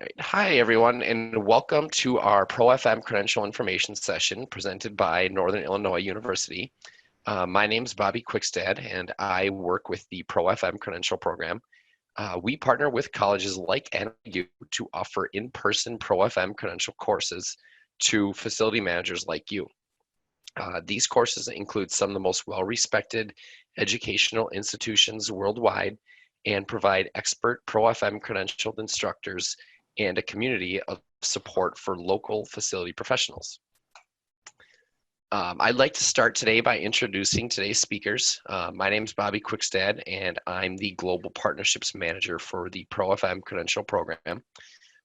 right. Hi, everyone, and welcome to our ProFM Credential Information session presented by Northern Illinois University. My name is Bobby Quickstad, and I work with the ProFM Credential program. We partner with colleges like NIU to offer in-person ProFM Credential courses to facility managers like you. These courses include some of the most well-respected educational institutions worldwide and provide expert ProFM credentialed instructors and a community of support for local facility professionals. I'd like to start today by introducing today's speakers. My name is Bobby Quickstad, and I'm the Global Partnerships Manager for the ProFM Credential Program.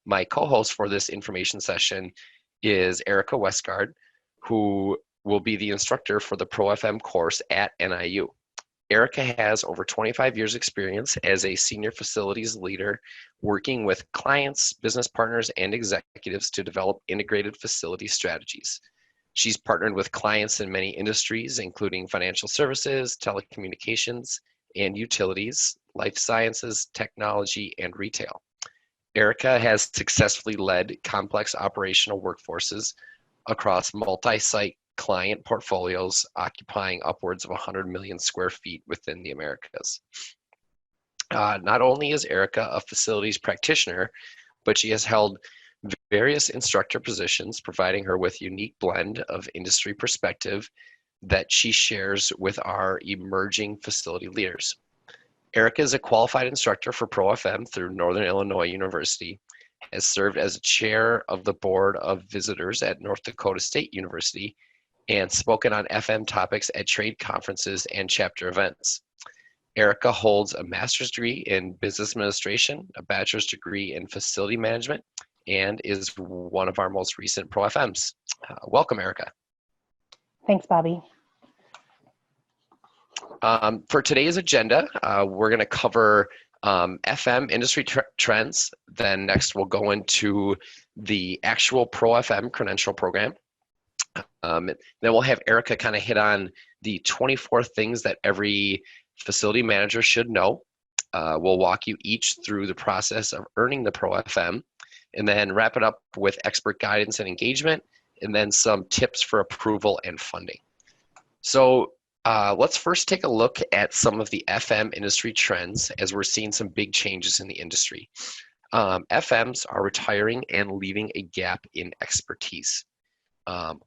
My co-host for this information session is Ericka Westgard, who will be the instructor for the ProFM course at NIU. Ericka has over 25 years experience as a senior facilities leader working with clients, business partners, and executives to develop integrated facility strategies. She's partnered with clients in many industries, including financial services, telecommunications, and utilities, life sciences, technology, and retail. Ericka has successfully led complex operational workforces across multi-site client portfolios occupying upwards of 100 million square feet within the Americas. Not only is Ericka a facilities practitioner, but she has held various instructor positions, providing her with a unique blend of industry perspective that she shares with our emerging facility leaders. Ericka is a qualified instructor for ProFM through Northern Illinois University, has served as a chair of the board of visitors at North Dakota State University, and spoken on FM topics at trade conferences and chapter events. Ericka holds a master's degree in business administration, a bachelor's degree in facility management, and is one of our most recent ProFMs. Welcome, Ericka. Thanks, Bobby. For today's agenda, we're going to cover FM industry trends. Then next we'll go into the actual ProFM credential program. Then we'll have Ericka kind of hit on the 24 things that every facility manager should know. We'll walk you each through the process of earning the ProFM, and then wrap it up with expert guidance and engagement, and then some tips for approval and funding. So let's first take a look at some of the FM industry trends, as we're seeing some big changes in the industry. FMs are retiring and leaving a gap in expertise.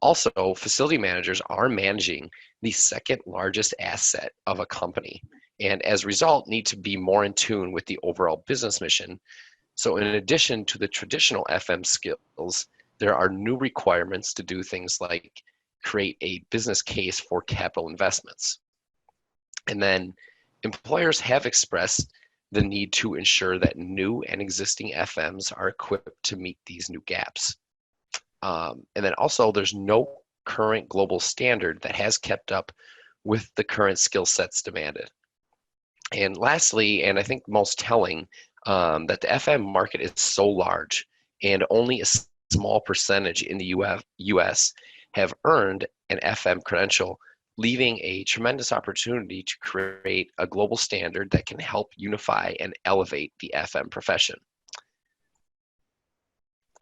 Also, facility managers are managing the second largest asset of a company, and as a result need to be more in tune with the overall business mission. So in addition to the traditional FM skills, there are new requirements to do things like create a business case for capital investments. And then employers have expressed the need to ensure that new and existing FMs are equipped to meet these new gaps. And then also there's no current global standard that has kept up with the current skill sets demanded. And lastly, and I think most telling, that the FM market is so large and only a small percentage in the US have earned an FM credential, leaving a tremendous opportunity to create a global standard that can help unify and elevate the FM profession.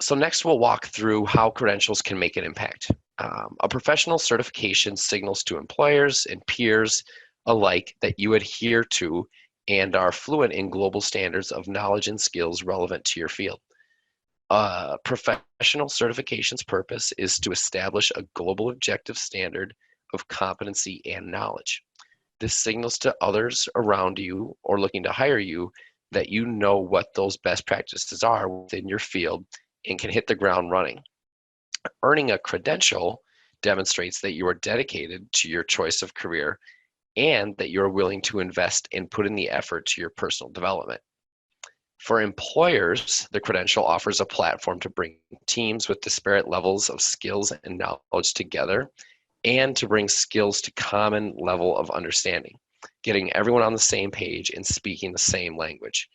So next we'll walk through how credentials can make an impact. A professional certification signals to employers and peers alike that you adhere to and are fluent in global standards of knowledge and skills relevant to your field. Professional certification's purpose is to establish a global objective standard of competency and knowledge. This signals to others around you or looking to hire you that you know what those best practices are within your field and can hit the ground running. Earning a credential demonstrates that you are dedicated to your choice of career and that you're willing to invest and put in the effort to your personal development. For employers, the credential offers a platform to bring teams with disparate levels of skills and knowledge together and to bring skills to common level of understanding, getting everyone on the same page and speaking the same language.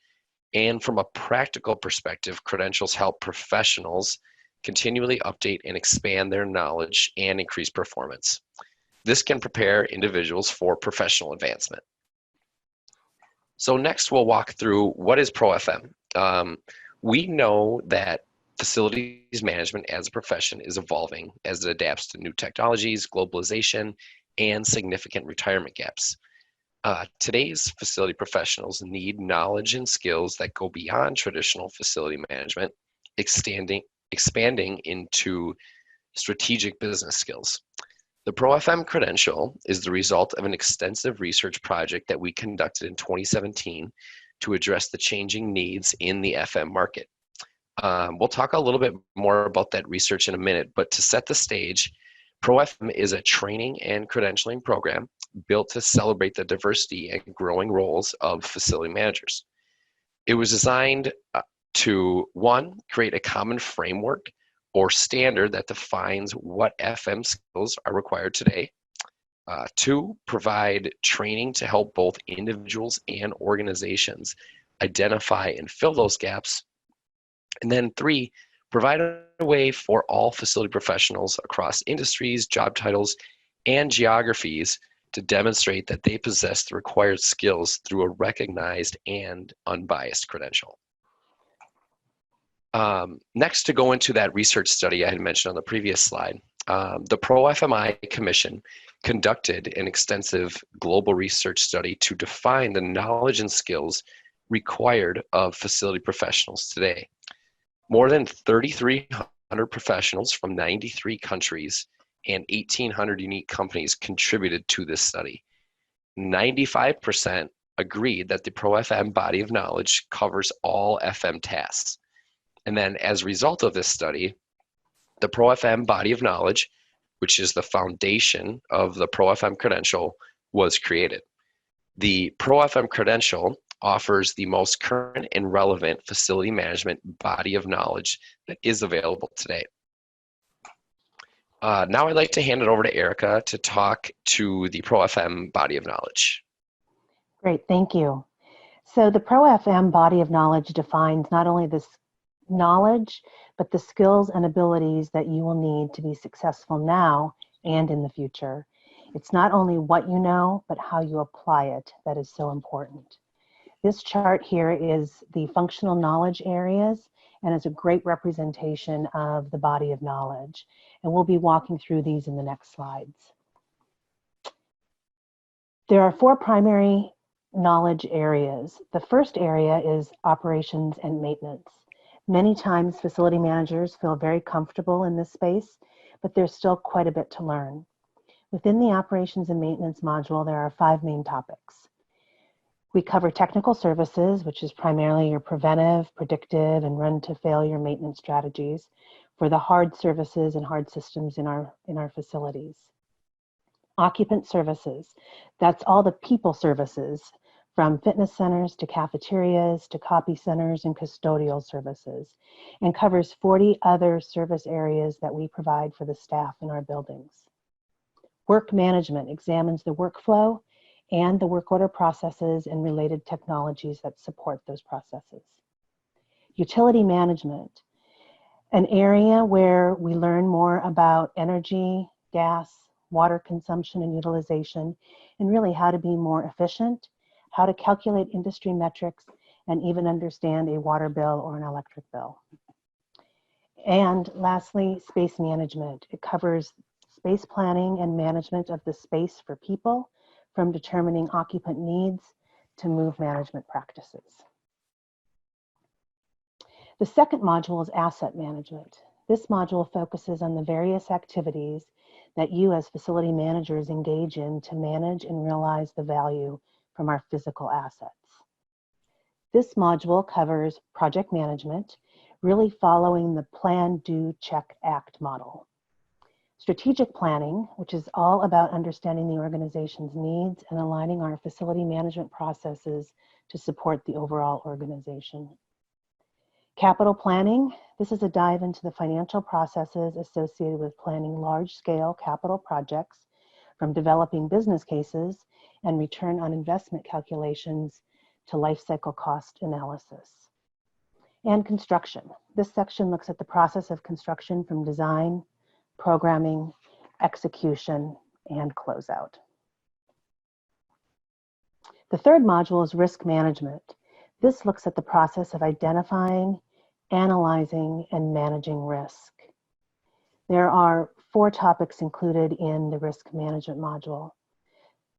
And from a practical perspective, credentials help professionals continually update and expand their knowledge and increase performance. This can prepare individuals for professional advancement. So next we'll walk through what is ProFM. We know that facilities management as a profession is evolving as it adapts to new technologies, globalization, and significant retirement gaps. Today's facility professionals need knowledge and skills that go beyond traditional facility management, expanding into strategic business skills. The ProFM credential is the result of an extensive research project that we conducted in 2017 to address the changing needs in the FM market. We'll talk a little bit more about that research in a minute, but to set the stage, ProFM is a training and credentialing program built to celebrate the diversity and growing roles of facility managers. It was designed to, one, create a common framework or standard that defines what FM skills are required today. Two, provide training to help both individuals and organizations identify and fill those gaps. And then three, provide a way for all facility professionals across industries, job titles, and geographies to demonstrate that they possess the required skills through a recognized and unbiased credential. Next, to go into that research study I had mentioned on the previous slide, the ProFMI Commission conducted an extensive global research study to define the knowledge and skills required of facility professionals today. More than 3,300 professionals from 93 countries and 1,800 unique companies contributed to this study. 95% agreed that the ProFM body of knowledge covers all FM tasks. And then as a result of this study, the ProFM body of knowledge, which is the foundation of the ProFM credential, was created. The ProFM credential offers the most current and relevant facility management body of knowledge that is available today. Now I'd like to hand it over to Ericka to talk to the ProFM body of knowledge. Great, thank you. So the ProFM body of knowledge defines not only this knowledge, but the skills and abilities that you will need to be successful now and in the future. It's not only what you know, but how you apply it that is so important. This chart here is the functional knowledge areas and is a great representation of the body of knowledge. And we'll be walking through these in the next slides. There are four primary knowledge areas. The first area is operations and maintenance. Many times facility managers feel very comfortable in this space, but there's still quite a bit to learn. Within the operations and maintenance module, there are 5 main topics. We cover technical services, which is primarily your preventive, predictive, and run-to-failure maintenance strategies for the hard services and hard systems in our facilities. Occupant services, that's all the people services, from fitness centers to cafeterias to copy centers and custodial services, and covers 40 other service areas that we provide for the staff in our buildings. Work management examines the workflow and the work order processes and related technologies that support those processes. Utility management, an area where we learn more about energy, gas, water consumption and utilization, and really how to be more efficient, how to calculate industry metrics, and even understand a water bill or an electric bill. And lastly, space management. It covers space planning and management of the space for people, from determining occupant needs to move management practices. The second module is asset management. This module focuses on the various activities that you as facility managers engage in to manage and realize the value from our physical assets. This module covers project management, really following the plan, do, check, act model. Strategic planning, which is all about understanding the organization's needs and aligning our facility management processes to support the overall organization. Capital planning, this is a dive into the financial processes associated with planning large-scale capital projects, from developing business cases and return on investment calculations to life cycle cost analysis. And construction. This section looks at the process of construction from design, programming, execution, and closeout. The third module is risk management. This looks at the process of identifying, analyzing, and managing risk. There are 4 topics included in the risk management module.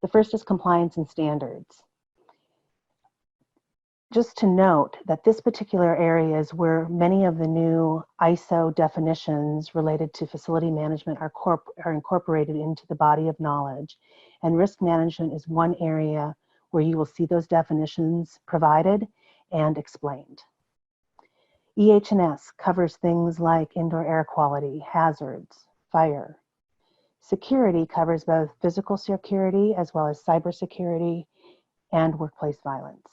The first is compliance and standards. Just to note that this particular area is where many of the new ISO definitions related to facility management are incorporated into the body of knowledge. And risk management is one area where you will see those definitions provided and explained. EH&S covers things like indoor air quality, hazards, fire. Security covers both physical security as well as cybersecurity and workplace violence.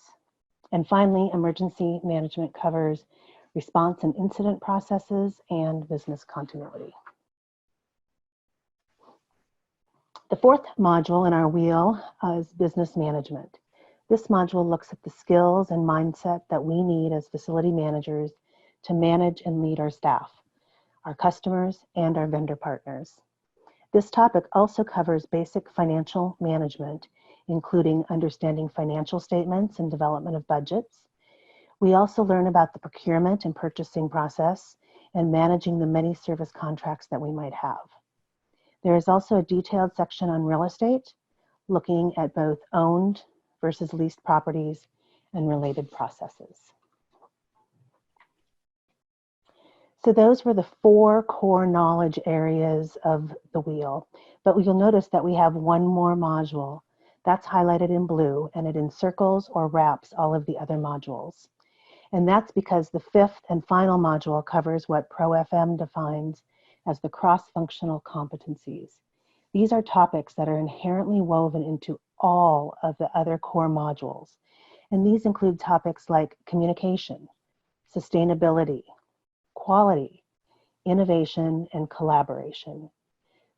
And finally, emergency management covers response and incident processes and business continuity. The 4th module in our wheel is business management. This module looks at the skills and mindset that we need as facility managers to manage and lead our staff, our customers, and our vendor partners. This topic also covers basic financial management, including understanding financial statements and development of budgets. We also learn about the procurement and purchasing process and managing the many service contracts that we might have. There is also a detailed section on real estate, looking at both owned versus leased properties and related processes. So those were the 4 core knowledge areas of the wheel, but you'll notice that we have one more module that's highlighted in blue, and it encircles or wraps all of the other modules. And that's because the 5th and final module covers what ProFM defines as the cross-functional competencies. These are topics that are inherently woven into all of the other core modules. And these include topics like communication, sustainability, quality, innovation, and collaboration.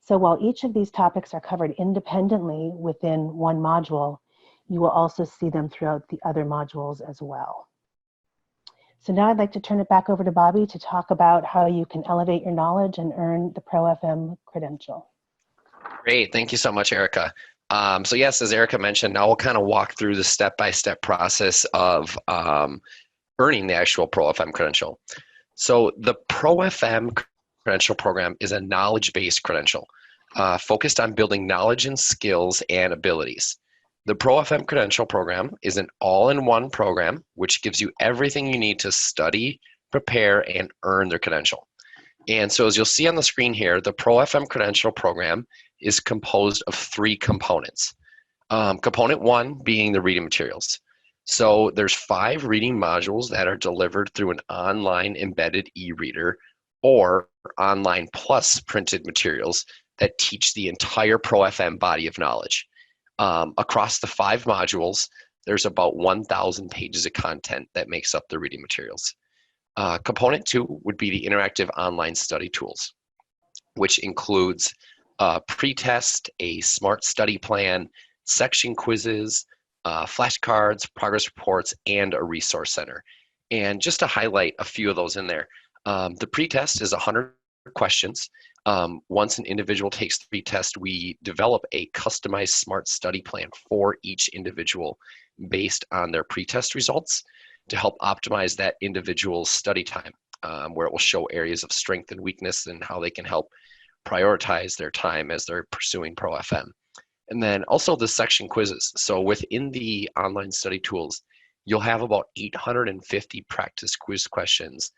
So while each of these topics are covered independently within one module, you will also see them throughout the other modules as well. So now I'd like to turn it back over to Bobby to talk about how you can elevate your knowledge and earn the ProFM credential. Great, thank you so much, Ericka. So yes, as Ericka mentioned, now we'll kind of walk through the step-by-step process of earning the actual ProFM credential. So the ProFM credential program is a knowledge-based credential focused on building knowledge and skills and abilities. The ProFM credential program is an all-in-one program which gives you everything you need to study, prepare, and earn their credential. And so as you'll see on the screen here, the ProFM credential program is composed of 3 components. Component 1 being the reading materials. So there's 5 reading modules that are delivered through an online embedded e-reader or online plus printed materials that teach the entire ProFM body of knowledge. Across the 5 modules, there's about 1,000 pages of content that makes up the reading materials. Component 2 would be the interactive online study tools, which includes pre-test, a smart study plan, section quizzes, flashcards, progress reports, and a resource center. And just to highlight a few of those in there, the pre-test is 100 questions. Once an individual takes the pre-test, we develop a customized smart study plan for each individual based on their pre-test results to help optimize that individual's study time, where it will show areas of strength and weakness and how they can help prioritize their time as they're pursuing ProFM. And then also the section quizzes. So within the online study tools, you'll have about 850 practice quiz questions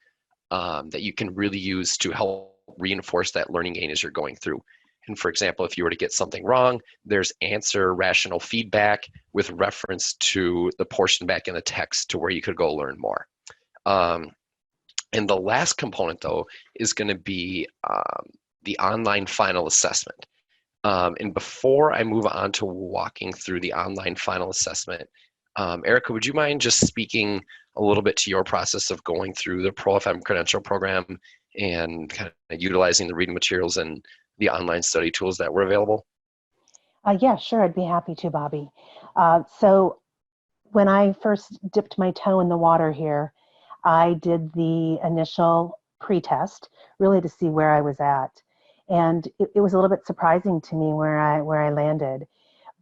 that you can really use to help reinforce that learning gain as you're going through. And for example, if you were to get something wrong, there's answer rational feedback with reference to the portion back in the text to where you could go learn more. And the last component, though, is going to be the online final assessment. And before I move on to walking through the online final assessment, Ericka, would you mind just speaking a little bit to your process of going through the ProFM credential program and kind of utilizing the reading materials and the online study tools that were available? Yeah, sure, I'd be happy to, Bobby. So when I first dipped my toe in the water here, I did the initial pre-test really to see where I was at. And it was a little bit surprising to me where I landed,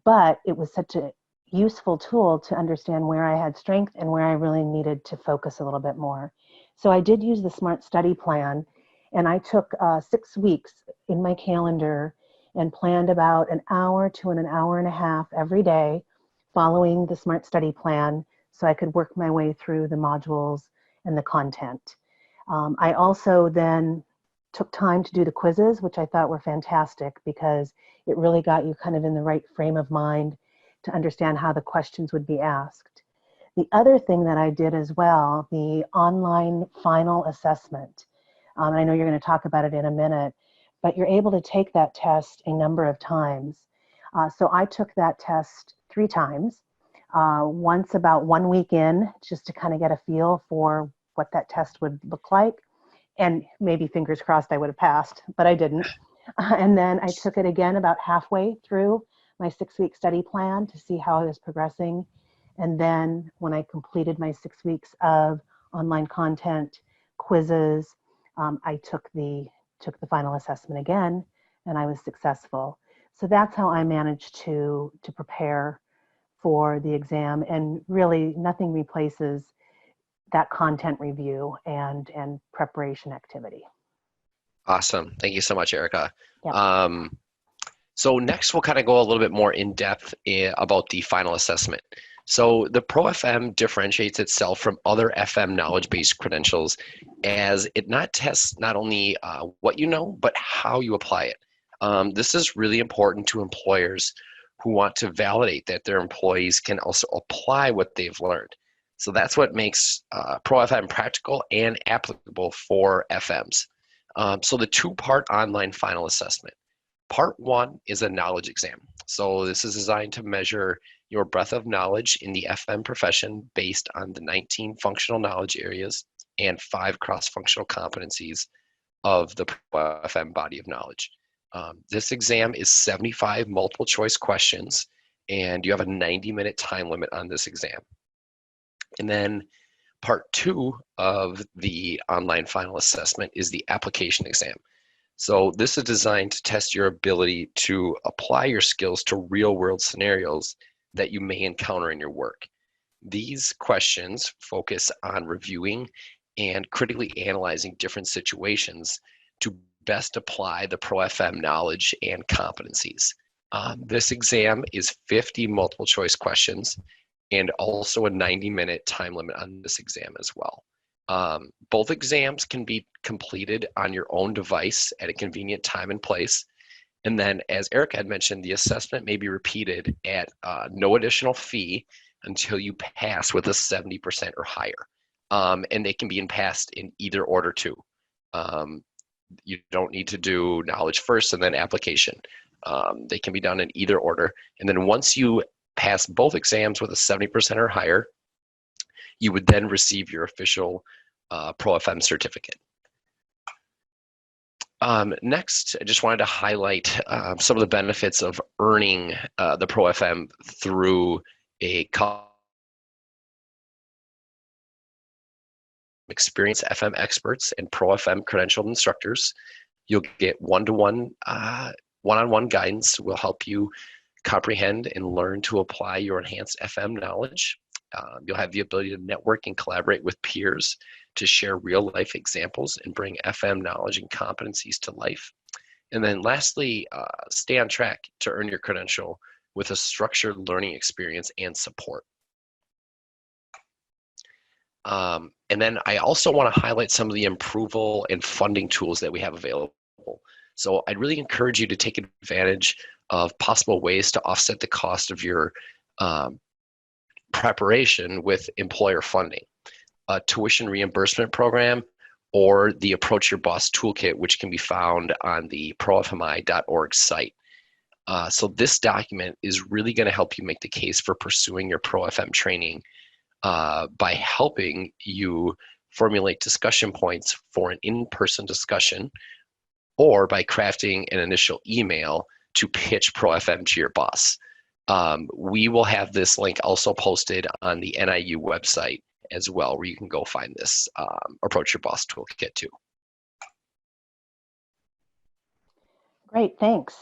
but it was such a useful tool to understand where I had strength and where I really needed to focus a little bit more. So I did use the Smart Study Plan, and I took 6 weeks in my calendar and planned about an hour to an hour and a half every day following the Smart Study Plan so I could work my way through the modules and the content. I also then took time to do the quizzes, which I thought were fantastic because it really got you kind of in the right frame of mind to understand how the questions would be asked. The other thing that I did as well, the online final assessment. I know you're going to talk about it in a minute, but you're able to take that test a number of times. So I took that test 3 times, once about 1 week in, just to kind of get a feel for what that test would look like. And maybe fingers crossed I would have passed, but I didn't. And then I took it again about halfway through my 6-week study plan to see how I was progressing. And then when I completed my 6 weeks of online content, quizzes, I took the final assessment again, and I was successful. So that's how I managed to prepare for the exam. And really nothing replaces that content review and preparation activity. Awesome. Thank you so much, Ericka. Yep. So next we'll kind of go a little bit more in depth about the final assessment. So the ProFM differentiates itself from other FM knowledge-based credentials as it not tests not only what you know, but how you apply it. This is really important to employers who want to validate that their employees can also apply what they've learned. So that's what makes ProFM practical and applicable for FMs. So the 2-part online final assessment. Part 1 is a knowledge exam. So this is designed to measure your breadth of knowledge in the FM profession based on the 19 functional knowledge areas and 5 cross-functional competencies of the ProFM body of knowledge. This exam is 75 multiple choice questions, and you have a 90-minute time limit on this exam. And then part 2 of the online final assessment is the application exam. So this is designed to test your ability to apply your skills to real-world scenarios that you may encounter in your work. These questions focus on reviewing and critically analyzing different situations to best apply the ProFM knowledge and competencies. This exam is 50 multiple choice questions and also a 90-minute time limit on this exam as well. Both exams can be completed on your own device at a convenient time and place. And then, as Ericka had mentioned, the assessment may be repeated at no additional fee until you pass with a 70% or higher. And they can be passed in either order too. You don't need to do knowledge first and then application. They can be done in either order. And then once you pass both exams with a 70% or higher, you would then receive your official ProFM certificate. Next, I just wanted to highlight some of the benefits of earning the ProFM through a experienced FM experts and ProFM credentialed instructors. You'll get one-to-one, one-on-one guidance will help you comprehend and learn to apply your enhanced FM knowledge. You'll have the ability to network and collaborate with peers to share real life examples and bring FM knowledge and competencies to life. And then lastly, stay on track to earn your credential with a structured learning experience and support. And then I also want to highlight some of the approval and funding tools that we have available. So I'd really encourage you to take advantage of possible ways to offset the cost of your preparation with employer funding, a tuition reimbursement program, or the Approach Your Boss Toolkit, which can be found on the profmi.org site. So this document is really going to help you make the case for pursuing your ProFM training by helping you formulate discussion points for an in-person discussion, or by crafting an initial email to pitch ProFM to your boss. We will have this link also posted on the NIU website as well, where you can go find this Approach Your Boss Toolkit too. Great, thanks.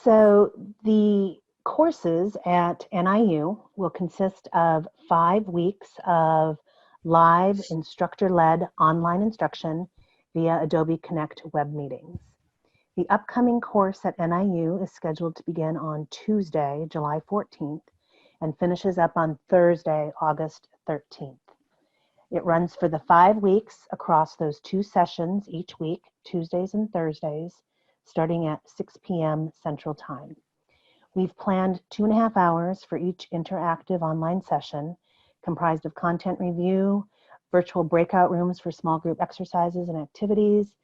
So the courses at NIU will consist of 5 weeks of live instructor-led online instruction via Adobe Connect web meetings. The upcoming course at NIU is scheduled to begin on Tuesday, July 14th, and finishes up on Thursday, August 13th. It runs for the 5 weeks across those 2 sessions each week, Tuesdays and Thursdays, starting at 6 p.m. Central Time. We've planned 2.5 hours for each interactive online session, comprised of content review, virtual breakout rooms for small group exercises and activities,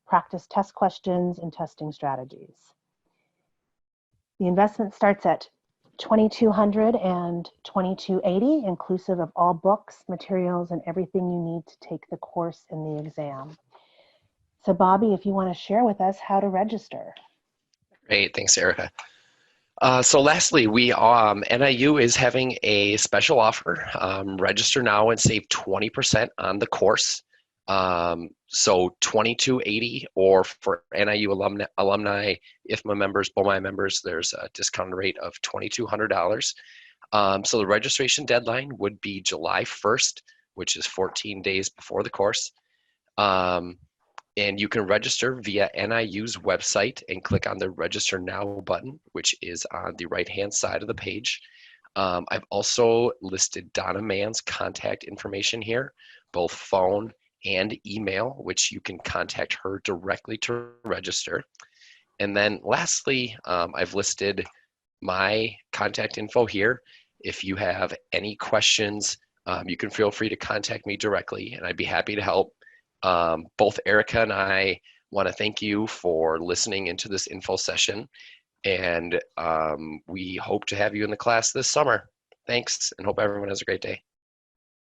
practice test questions, and testing strategies. The investment starts at $2,200 and $2,280, inclusive of all books, materials, and everything you need to take the course and the exam. So Bobby, if you want to share with us how to register. Great, thanks, Ericka. So lastly, NIU is having a special offer. Register now and save 20% on the course. So $2,280, or for NIU alumni, IFMA members, BOMI members, there's a discount rate of $2,200. So the registration deadline would be July 1st, which is 14 days before the course. And you can register via NIU's website and click on the Register Now button, which is on the right-hand side of the page. I've also listed Donna Mann's contact information here, both phone and email, which you can contact her directly to register. And then lastly, I've listed my contact info here. If you have any questions, you can feel free to contact me directly, and I'd be happy to help. Both Ericka and I want to thank you for listening into this info session, and we hope to have you in the class this summer. Thanks, and hope everyone has a great day.